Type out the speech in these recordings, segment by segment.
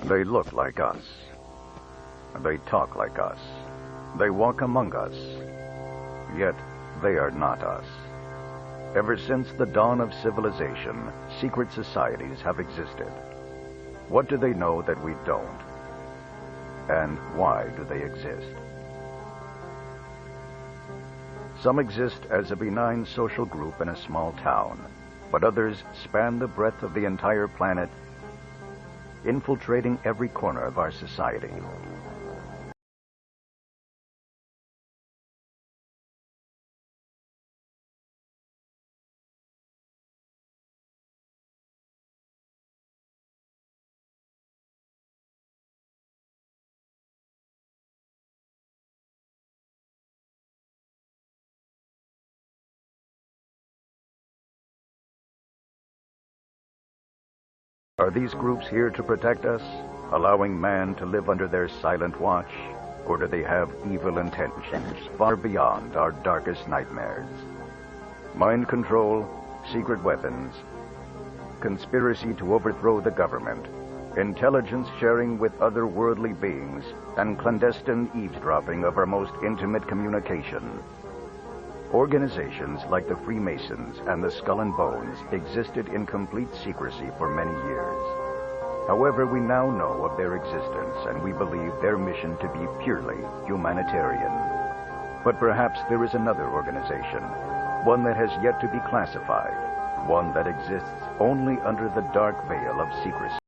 They look like us. They talk like us. They walk among us. Yet they are not us. Ever since the dawn of civilization, secret societies have existed. What do they know that we don't? And why do they exist? Some exist as a benign social group in a small town, but others span the breadth of the entire planet, infiltrating every corner of our society. Are these groups here to protect us, allowing man to live under their silent watch, or do they have evil intentions far beyond our darkest nightmares? Mind control, secret weapons, conspiracy to overthrow the government, intelligence sharing with otherworldly beings, and clandestine eavesdropping of our most intimate communication. Organizations like the Freemasons and the Skull and Bones existed in complete secrecy for many years. However, we now know of their existence, and we believe their mission to be purely humanitarian. But perhaps there is another organization, one that has yet to be classified, one that exists only under the dark veil of secrecy.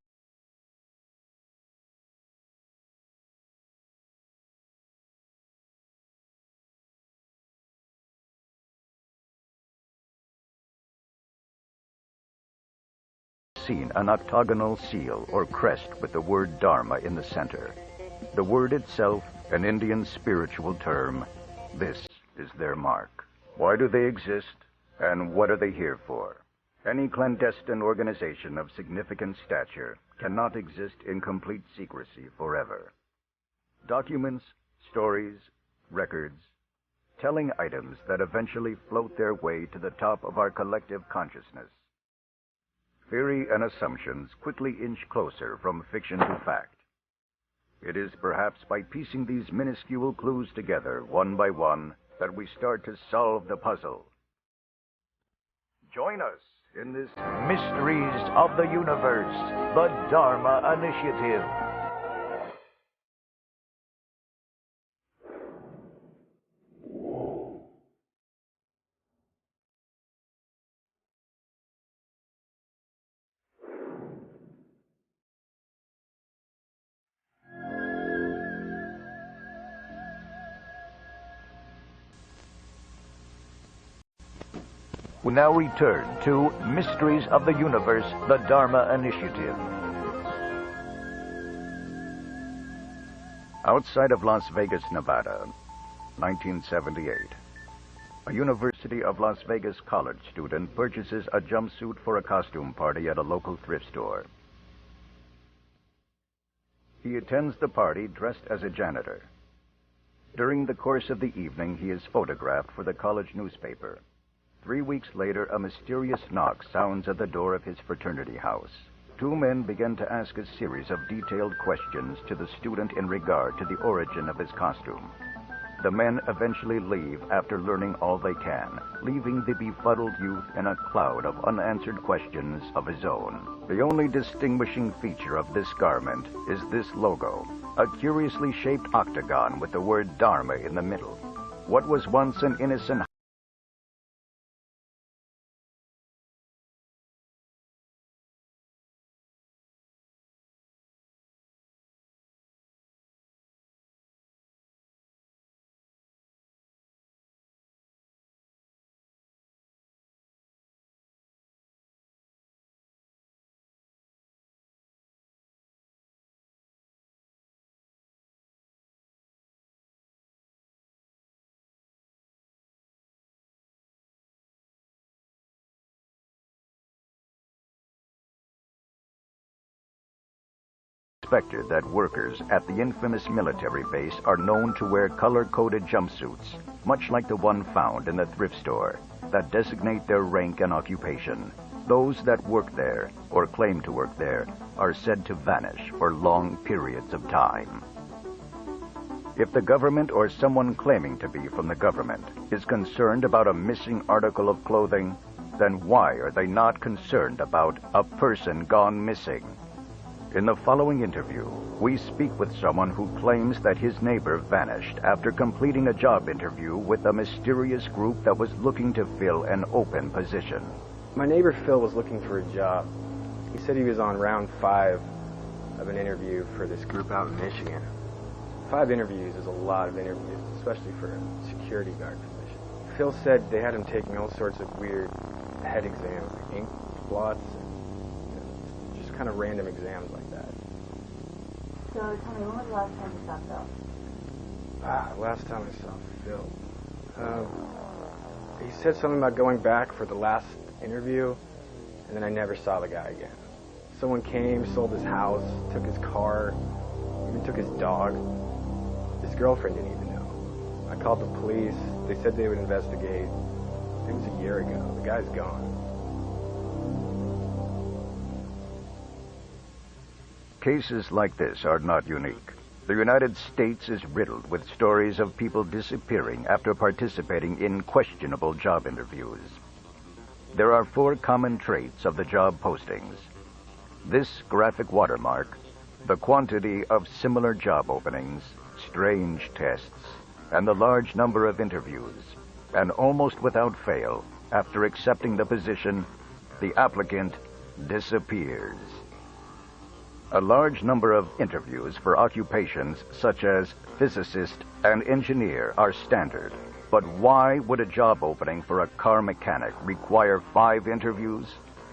Seen an octagonal seal or crest with the word Dharma in the center. The word itself, an Indian spiritual term. This is their mark. Why do they exist, and what are they here for? Any clandestine organization of significant stature cannot exist in complete secrecy forever. Documents, stories, records, telling items that eventually float their way to the top of our collective consciousness. Theory and assumptions quickly inch closer from fiction to fact. It is perhaps by piecing these minuscule clues together, one by one, that we start to solve the puzzle. Join us in this Mysteries of the Universe, the Dharma Initiative. We now return to Mysteries of the Universe, the Dharma Initiative. Outside of Las Vegas, Nevada, 1978, a University of Las Vegas college student purchases a jumpsuit for a costume party at a local thrift store. He attends the party dressed as a janitor. During the course of the evening, he is photographed for the college newspaper. 3 weeks later, a mysterious knock sounds at the door of his fraternity house. Two men begin to ask a series of detailed questions to the student in regard to the origin of his costume. The men eventually leave after learning all they can, leaving the befuddled youth in a cloud of unanswered questions of his own. The only distinguishing feature of this garment is this logo, a curiously shaped octagon with the word Dharma in the middle. What was once an innocent expected that workers at the infamous military base are known to wear color-coded jumpsuits, much like the one found in the thrift store, that designate their rank and occupation. Those that work there, or claim to work there, are said to vanish for long periods of time. If the government or someone claiming to be from the government is concerned about a missing article of clothing, then why are they not concerned about a person gone missing? In the following interview, we speak with someone who claims that his neighbor vanished after completing a job interview with a mysterious group that was looking to fill an open position. My neighbor Phil was looking for a job. He said he was on round 5 of an interview for this group out in Michigan. 5 interviews is a lot of interviews, especially for a security guard position. Phil said they had him taking all sorts of weird head exams, like ink blots, and just kind of random exams like that. So tell me, when was the last time you saw Phil? Last time I saw Phil. He said something about going back for the last interview, and then I never saw the guy again. Someone came, sold his house, took his car, even took his dog. His girlfriend didn't even know. I called the police. They said they would investigate. It was a year ago. The guy's gone. Cases like this are not unique. The United States is riddled with stories of people disappearing after participating in questionable job interviews. There are 4 common traits of the job postings. This graphic watermark, the quantity of similar job openings, strange tests, and the large number of interviews, and almost without fail, after accepting the position, the applicant disappears. A large number of interviews for occupations such as physicist and engineer are standard. But why would a job opening for a car mechanic require 5 interviews?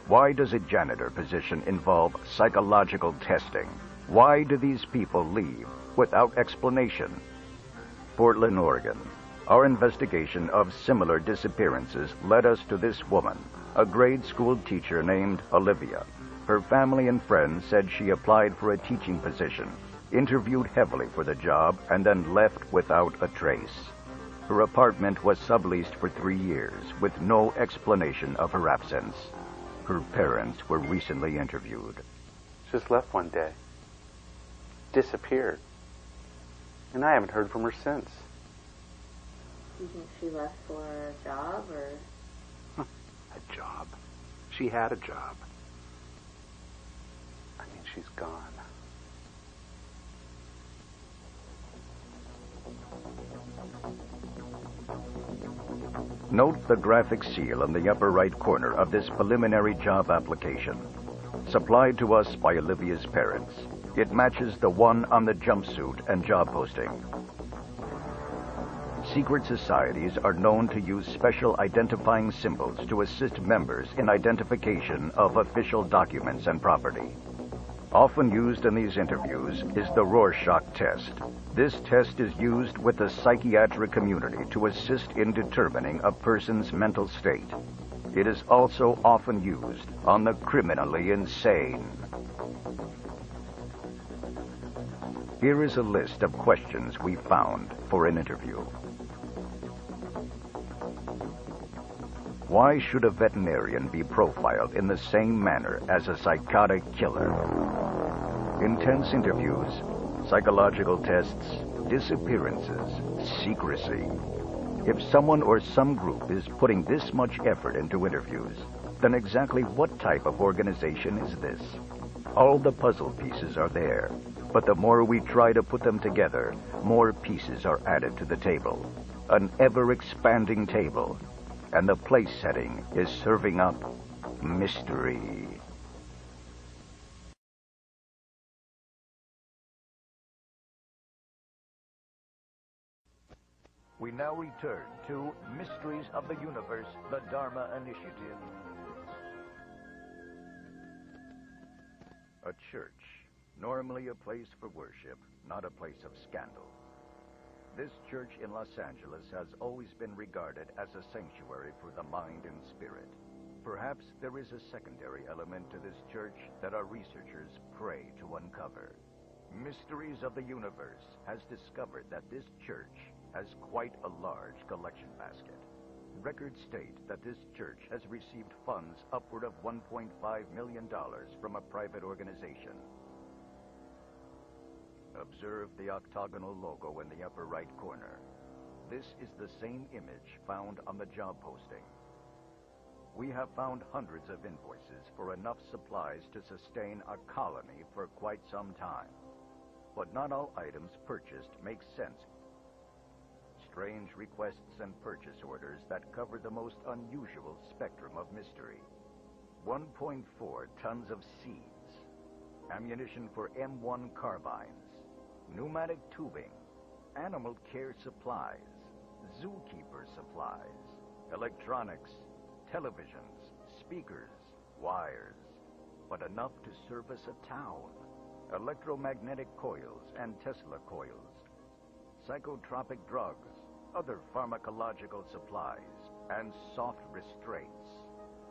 Why does a janitor position involve psychological testing? Why do these people leave without explanation? Portland, Oregon. Our investigation of similar disappearances led us to this woman, a grade school teacher named Olivia. Her family and friends said she applied for a teaching position, interviewed heavily for the job, and then left without a trace. Her apartment was subleased for 3 years, with no explanation of her absence. Her parents were recently interviewed. Just left one day. Disappeared. And I haven't heard from her since. Do you think she left for a job, or? A job? She had a job. I mean, she's gone. Note the graphic seal in the upper right corner of this preliminary job application. Supplied to us by Olivia's parents, it matches the one on the jumpsuit and job posting. Secret societies are known to use special identifying symbols to assist members in identification of official documents and property. Often used in these interviews is the Rorschach test. This test is used with the psychiatric community to assist in determining a person's mental state. It is also often used on the criminally insane. Here is a list of questions we found for an interview. Why should a veterinarian be profiled in the same manner as a psychotic killer? Intense interviews, psychological tests, disappearances, secrecy. If someone or some group is putting this much effort into interviews, then exactly what type of organization is this? All the puzzle pieces are there, but the more we try to put them together, more pieces are added to the table. An ever-expanding table. And the place setting is serving up mystery. We now return to Mysteries of the Universe, the Dharma Initiative. A church, normally a place for worship, not a place of scandal. This church in Los Angeles has always been regarded as a sanctuary for the mind and spirit. Perhaps there is a secondary element to this church that our researchers pray to uncover. Mysteries of the Universe has discovered that this church has quite a large collection basket. Records state that this church has received funds upward of $1.5 million from a private organization. Observe the octagonal logo in the upper right corner. This is the same image found on the job posting. We have found hundreds of invoices for enough supplies to sustain a colony for quite some time. But not all items purchased make sense. Strange requests and purchase orders that cover the most unusual spectrum of mystery. 1.4 tons of seeds, ammunition for M1 carbines, pneumatic tubing, animal care supplies, zookeeper supplies, electronics, televisions, speakers, wires, but enough to service a town. Electromagnetic coils and Tesla coils, psychotropic drugs, other pharmacological supplies, and soft restraints.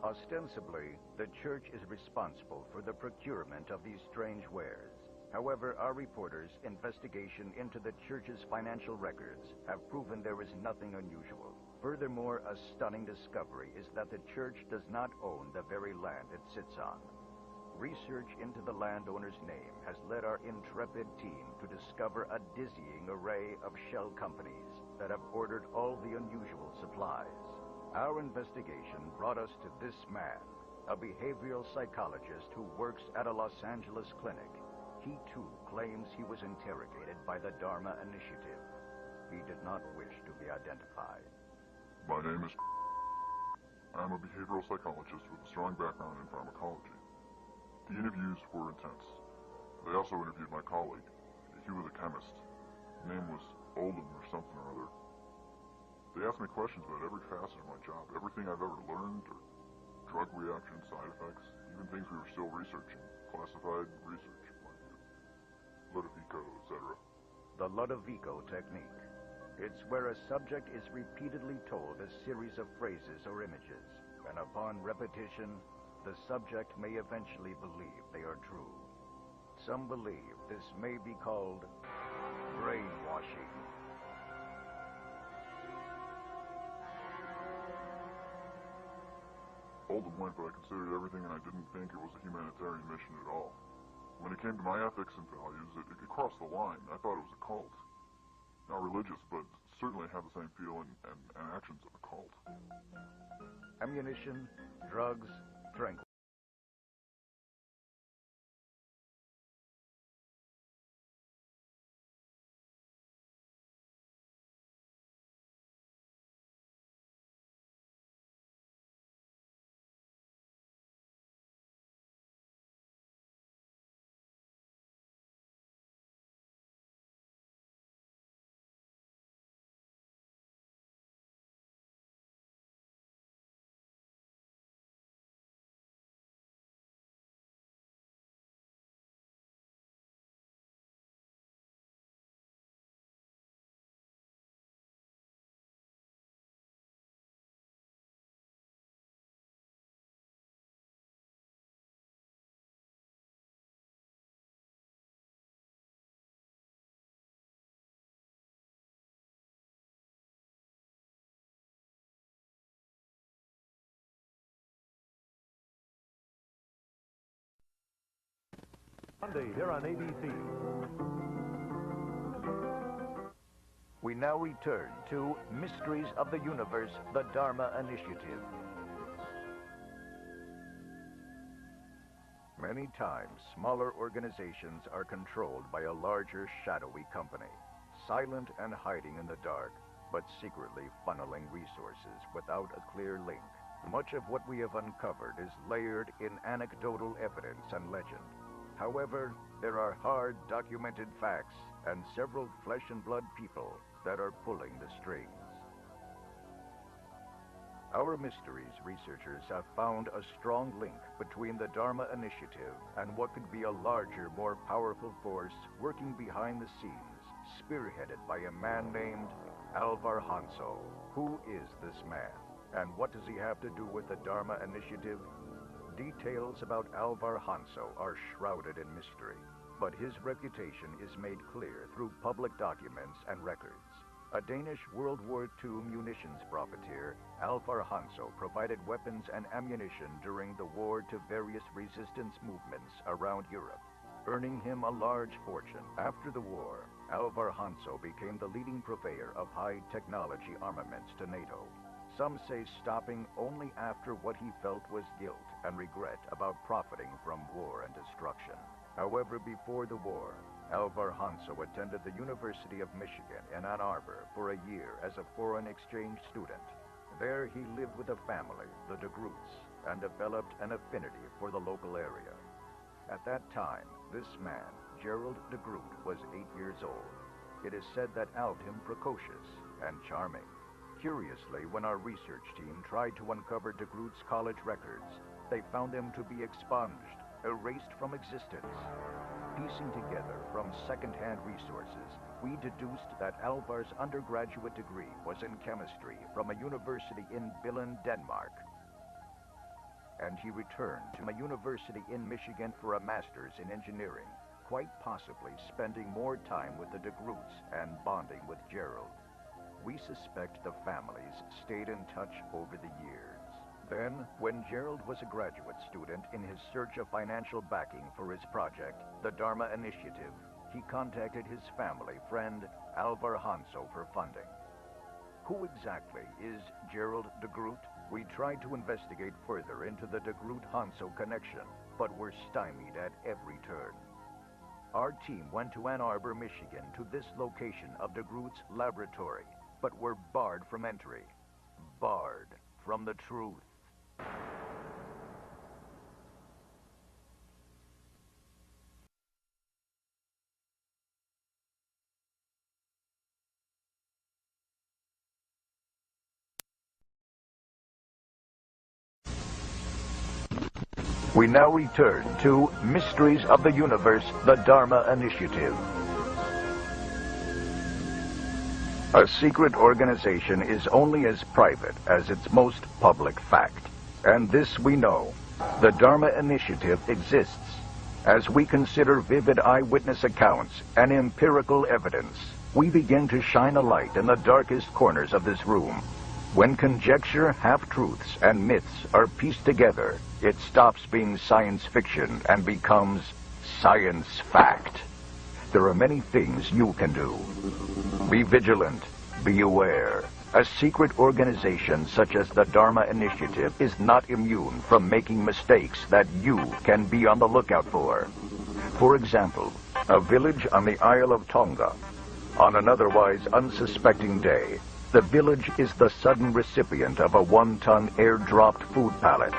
Ostensibly, the church is responsible for the procurement of these strange wares. However, our reporters' investigation into the church's financial records have proven there is nothing unusual. Furthermore, a stunning discovery is that the church does not own the very land it sits on. Research into the landowner's name has led our intrepid team to discover a dizzying array of shell companies that have ordered all the unusual supplies. Our investigation brought us to this man, a behavioral psychologist who works at a Los Angeles clinic. He too claims he was interrogated by the Dharma Initiative. He did not wish to be identified. My name is I am a behavioral psychologist with a strong background in pharmacology. The interviews were intense. They also interviewed my colleague. He was a chemist. His name was Oldham or something or other. They asked me questions about every facet of my job, everything I've ever learned, or drug reaction, side effects, even things we were still researching, classified research, like Ludovico, etc. The Ludovico technique. It's where a subject is repeatedly told a series of phrases or images, and upon repetition, the subject may eventually believe they are true. Some believe this may be called brainwashing. Oldham went, but I considered everything, and I didn't think it was a humanitarian mission at all. When it came to my ethics and values, it crossed the line. I thought it was a cult. Not religious, but certainly had the same feel and actions of a cult. Ammunition, drugs, tranquil. Monday here on ABC. We now return to Mysteries of the Universe, the Dharma Initiative. Many times, smaller organizations are controlled by a larger, shadowy company, silent and hiding in the dark, but secretly funneling resources without a clear link. Much of what we have uncovered is layered in anecdotal evidence and legend. However, there are hard, documented facts and several flesh and blood people that are pulling the strings. Our Mysteries researchers have found a strong link between the Dharma Initiative and what could be a larger, more powerful force working behind the scenes, spearheaded by a man named Alvar Hanso. Who is this man, and what does he have to do with the Dharma Initiative? Details about Alvar Hanso are shrouded in mystery, but his reputation is made clear through public documents and records. A Danish World War II munitions profiteer, Alvar Hanso provided weapons and ammunition during the war to various resistance movements around Europe, earning him a large fortune. After the war, Alvar Hanso became the leading purveyor of high-technology armaments to NATO. Some say stopping only after what he felt was guilt and regret about profiting from war and destruction. However, before the war, Alvar Hanso attended the University of Michigan in Ann Arbor for a year as a foreign exchange student. There he lived with a family, the de Groots, and developed an affinity for the local area. At that time, this man, Gerald de Groot, was 8 years old. It is said that Alv him precocious and charming. Curiously, when our research team tried to uncover de Groot's college records, they found them to be expunged, erased from existence. Piecing together from second-hand resources, we deduced that Alvar's undergraduate degree was in chemistry from a university in Billund, Denmark. And he returned to a university in Michigan for a master's in engineering, quite possibly spending more time with the de Groots and bonding with Gerald. We suspect the families stayed in touch over the years. Then, when Gerald was a graduate student in his search of financial backing for his project, the Dharma Initiative, he contacted his family friend, Alvar Hanso, for funding. Who exactly is Gerald de Groot? We tried to investigate further into the de Groot-Hanso connection, but were stymied at every turn. Our team went to Ann Arbor, Michigan, to this location of de Groot's laboratory, but were barred from entry. Barred from the truth. We now return to Mysteries of the Universe, the Dharma Initiative. A secret organization is only as private as its most public fact. And this we know. The Dharma Initiative exists as we consider vivid eyewitness accounts and empirical evidence. We begin to shine a light in the darkest corners of this room. When conjecture, half-truths, and myths are pieced together, it stops being science fiction and becomes science fact. There are many things you can do. Be vigilant. Be aware. A secret organization such as the Dharma Initiative is not immune from making mistakes that you can be on the lookout for. For example, a village on the Isle of Tonga. On an otherwise unsuspecting day, the village is the sudden recipient of a 1-ton air-dropped food pallet.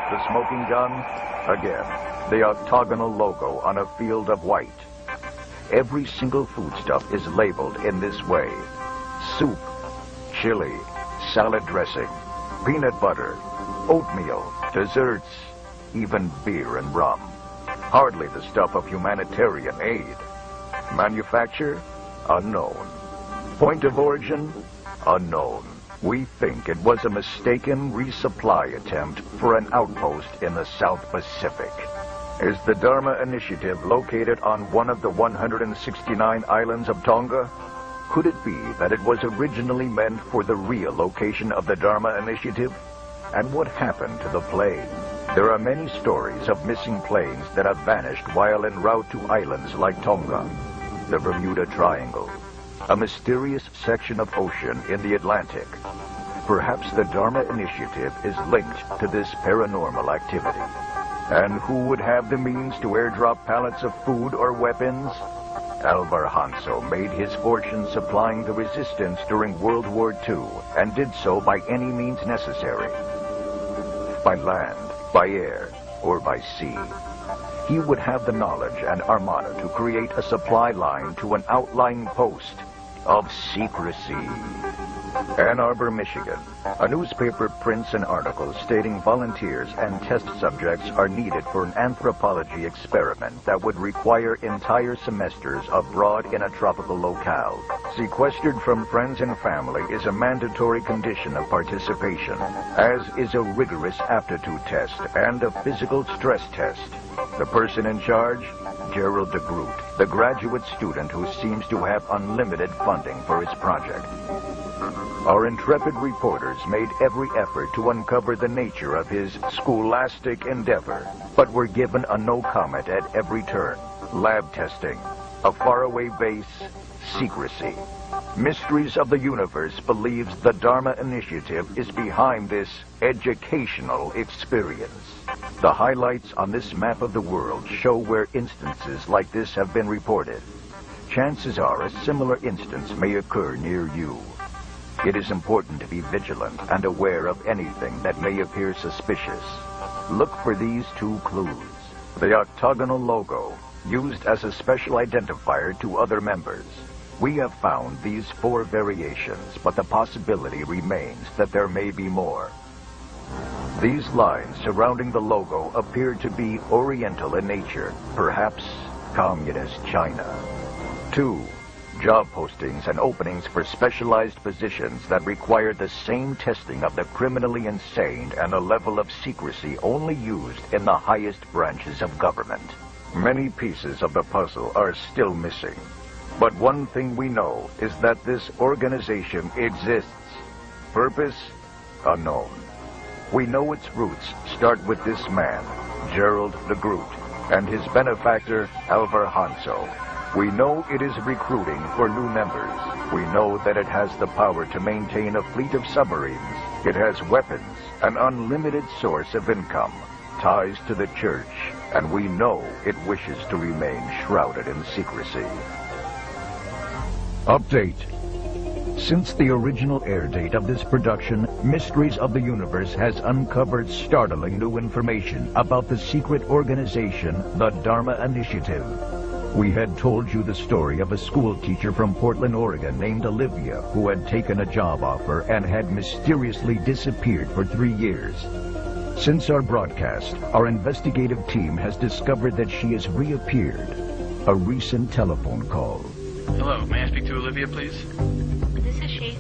The smoking gun? Again, the octagonal logo on a field of white. Every single foodstuff is labeled in this way. Soup, chili, salad dressing, peanut butter, oatmeal, desserts, even beer and rum. Hardly the stuff of humanitarian aid. Manufacture? Unknown. Point of origin? Unknown. We think it was a mistaken resupply attempt for an outpost in the South Pacific. Is the Dharma Initiative located on one of the 169 islands of Tonga? Could it be that it was originally meant for the real location of the Dharma Initiative? And what happened to the plane? There are many stories of missing planes that have vanished while en route to islands like Tonga, the Bermuda Triangle, a mysterious section of ocean in the Atlantic. Perhaps the Dharma Initiative is linked to this paranormal activity. And who would have the means to airdrop pallets of food or weapons? Alvar Hanso made his fortune supplying the resistance during World War II and did so by any means necessary. By land, by air, or by sea. He would have the knowledge and armada to create a supply line to an outlying post, of secrecy. Ann Arbor, Michigan. A newspaper prints an article stating volunteers and test subjects are needed for an anthropology experiment that would require entire semesters abroad in a tropical locale. Sequestered from friends and family is a mandatory condition of participation, as is a rigorous aptitude test and a physical stress test. The person in charge? Gerald DeGroot, the graduate student who seems to have unlimited funding for his project. Our intrepid reporters made every effort to uncover the nature of his scholastic endeavor, but were given a no comment at every turn. Lab testing, a faraway base, secrecy. Mysteries of the Universe believes the Dharma Initiative is behind this educational experience. The highlights on this map of the world show where instances like this have been reported. Chances are a similar instance may occur near you. It is important to be vigilant and aware of anything that may appear suspicious. Look for these two clues. The octagonal logo, used as a special identifier to other members. We have found these 4 variations, but the possibility remains that there may be more. These lines surrounding the logo appear to be Oriental in nature, perhaps Communist China. 2. Job postings and openings for specialized positions that require the same testing of the criminally insane and a level of secrecy only used in the highest branches of government. Many pieces of the puzzle are still missing. But one thing we know is that this organization exists. Purpose? Unknown. We know its roots start with this man, Gerald DeGroot, and his benefactor, Alvar Hanso. We know it is recruiting for new members. We know that it has the power to maintain a fleet of submarines. It has weapons, an unlimited source of income, ties to the church, and we know it wishes to remain shrouded in secrecy. Update. Since the original air date of this production, Mysteries of the Universe has uncovered startling new information about the secret organization, the Dharma Initiative. We had told you the story of a school teacher from Portland, Oregon named Olivia who had taken a job offer and had mysteriously disappeared for 3 years. Since our broadcast, our investigative team has discovered that she has reappeared. A recent telephone call. Hello, may I speak to Olivia, please? This is she.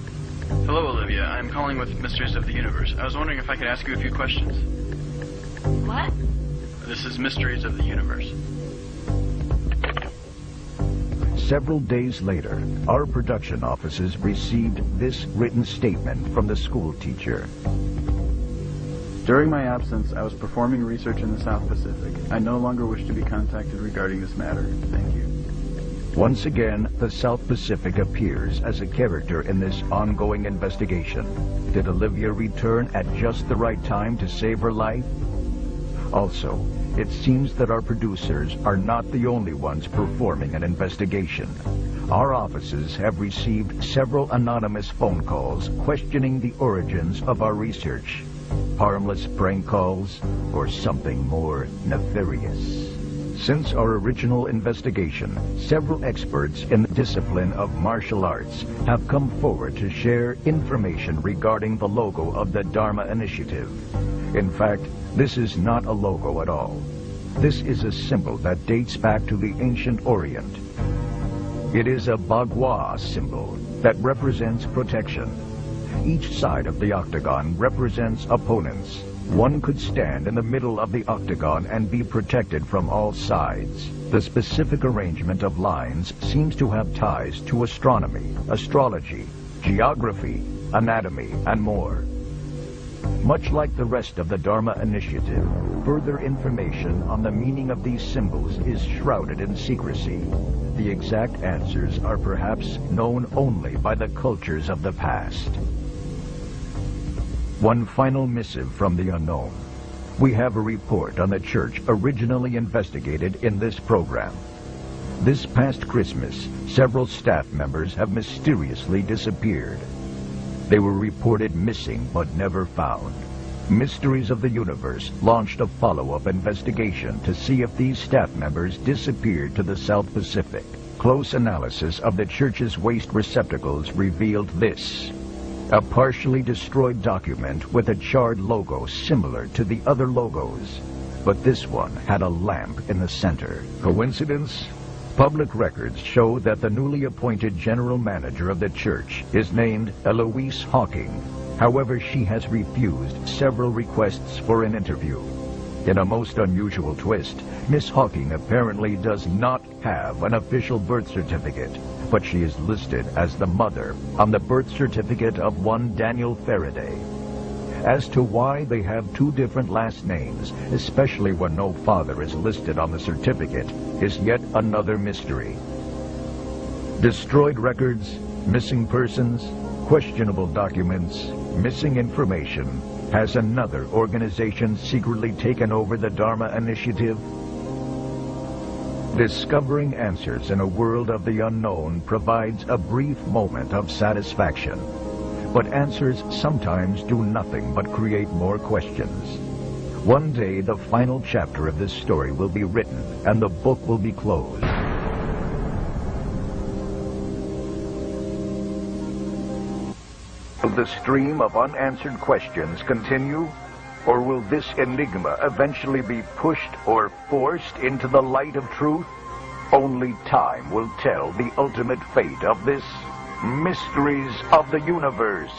Hello, Olivia. I'm calling with Mysteries of the Universe. I was wondering if I could ask you a few questions. What? This is Mysteries of the Universe. Several days later, our production offices received this written statement from the school teacher. During my absence, I was performing research in the South Pacific. I no longer wish to be contacted regarding this matter. Thank you. Once again, the South Pacific appears as a character in this ongoing investigation. Did Olivia return at just the right time to save her life? Also, it seems that our producers are not the only ones performing an investigation. Our offices have received several anonymous phone calls questioning the origins of our research. Harmless prank calls or something more nefarious. Since our original investigation, several experts in the discipline of martial arts have come forward to share information regarding the logo of the Dharma Initiative. In fact, this is not a logo at all. This is a symbol that dates back to the ancient Orient. It is a Bagua symbol that represents protection. Each side of the octagon represents opponents. One could stand in the middle of the octagon and be protected from all sides. The specific arrangement of lines seems to have ties to astronomy, astrology, geography, anatomy, and more. Much like the rest of the Dharma Initiative, further information on the meaning of these symbols is shrouded in secrecy. The exact answers are perhaps known only by the cultures of the past. One final missive from the unknown. We have a report on the church originally investigated in this program. This past Christmas, several staff members have mysteriously disappeared. They were reported missing but never found. Mysteries of the Universe launched a follow-up investigation to see if these staff members disappeared to the South Pacific. close analysis of the church's waste receptacles revealed this: a partially destroyed document with a charred logo similar to the other logos, but this one had a lamp in the center. Coincidence? Public records show that the newly appointed general manager of the church is named Eloise Hawking. However, she has refused several requests for an interview. In a most unusual twist, Miss Hawking apparently does not have an official birth certificate, but she is listed as the mother on the birth certificate of one Daniel Faraday. As to why they have two different last names, especially when no father is listed on the certificate, is yet another mystery. Destroyed records, missing persons, questionable documents, missing information. Has another organization secretly taken over the Dharma Initiative? Discovering answers in a world of the unknown provides a brief moment of satisfaction. But answers sometimes do nothing but create more questions. One day, the final chapter of this story will be written, and the book will be closed. Will the stream of unanswered questions continue? Or will this enigma eventually be pushed or forced into the light of truth? Only time will tell the ultimate fate of this Mysteries of the Universe.